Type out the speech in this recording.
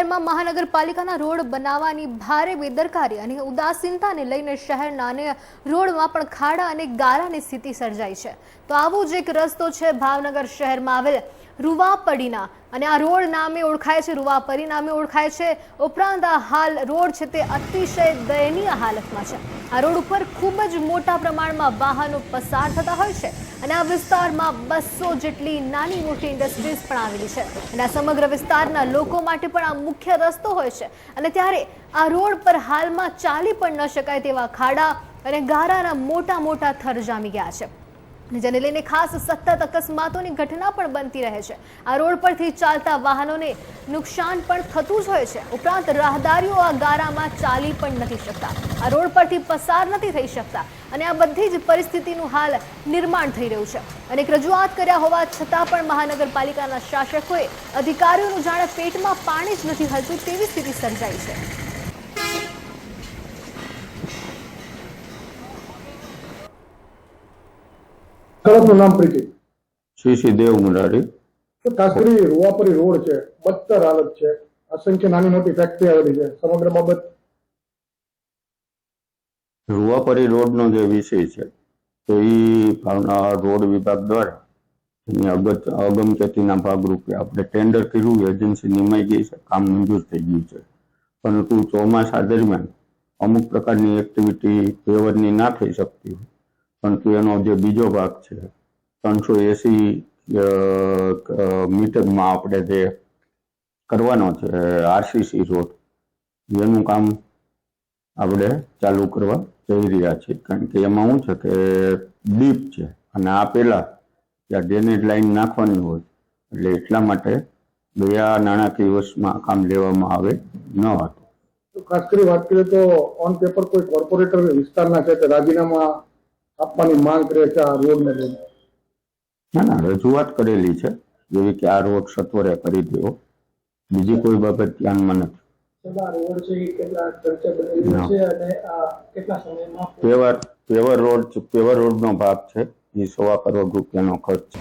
શહેરમાં મહાનગરપાલિકાના રોડ બનાવવાની ભારે બેદરકારી અને ઉદાસીનતાને લઈને શહેરના અને રોડમાં પણ ખાડા અને ગારાની સ્થિતિ સર્જાઈ છે। તો આવો જ એક રસ્તો છે ભાવનગર શહેરમાં આવેલ રૂવાપડીના અને આ રોડ નામે ઓળખાય છે, રૂવાપરી નામે ઓળખાય છે। ઉપરાંત આ હાલ રોડ છે તે અતિશય દયનીય હાલતમાં છે। આ રોડ ઉપર ખૂબ જ મોટા પ્રમાણમાં વાહનો પસાર થતા હોય છે અને આ વિસ્તારમાં 200 જેટલી નાની મોટી ઇન્ડસ્ટ્રીઝ પણ આવેલી છે અને આ સમગ્ર વિસ્તારના લોકો માટે પણ આ મુખ્ય રસ્તો હોય છે અને ત્યારે આ રોડ પર હાલમાં ચાલી પણ ન શકાય તેવા ખાડા અને ગારાના મોટા મોટા થર જામી ગયા છે, જેને લઈને ખાસ સતત અકસ્માતોની ઘટના પણ બનતી રહે છે। આ રોડ પરથી ચાલતા વાહનોને નુકસાન પણ થતું જ હોય છે। ઉપરાંત રાહદારીઓ આ ગારામાં ચાલી પણ નથી શકતા, આ રોડ પરથી પસાર નથી થઈ શકતા અને આ બધી જ પરિસ્થિતિનું હાલ નિર્માણ થઈ રહ્યું છે। અનેક રજૂઆત કર્યા હોવા છતાં પણ મહાનગરપાલિકાના શાસકોએ અધિકારીઓનું જાણે પેટમાં પાણી જ નથી હલતું તેવી સ્થિતિ સર્જાઈ છે। નામ પ્રીતિ શ્રી દેવ મુરારી। તો ખાસ કરી રૂવાપરી રોડ છે, બદતર હાલત છે, અસંખ્ય નાની મોટી ફેક્ટરી આવેલી છે, સમગ્ર બાબત રૂવાપરી રોડનો જે વિષય છે તો એ રોડ વિભાગ દ્વારા એની અગમચેતીના ભાગરૂપે આપણે ટેન્ડર કર્યું, એજન્સી નિમાઈ ગઈ છે, કામ મંજૂર થઈ ગયું છે, પરંતુ ચોમાસા દરમિયાન અમુક પ્રકારની એક્ટિવિટી પેવરની ના થઈ શકતી હોય, પરંતુ એનો જે બીજો ભાગ છે 380 મીટરમાં આપણે જે કરવાનો છે આરસીસી રોડ, એનું કામ આપણે ચાલુ કરવા જઈ રહ્યા છીએ। કારણ કે એમાં શું છે કે ડીપ છે અને આ પહેલા ત્યાં ડ્રેનેજ લાઈન નાખવાની હોય એટલે એટલા માટે ગયા નાણાકીય વર્ષમાં કામ લેવામાં આવે ન હતું। ખાસ કરી વાત કરીએ તો ઓન પેપર કોઈ કોર્પોરેટર વિસ્તારના છે કે રાજીનામા આપવાની માંગ કરે છે આ રોડને લઈને? ના, રજૂઆત કરેલી છે જેવી કે આ રોડ સત્વરે કરી દેવો, બીજી કોઈ બાબત ધ્યાનમાં નથી। પેવર રોડનો ભાગ છે એ 1.25 કરોડ રૂપિયાનો ખર્ચ છે।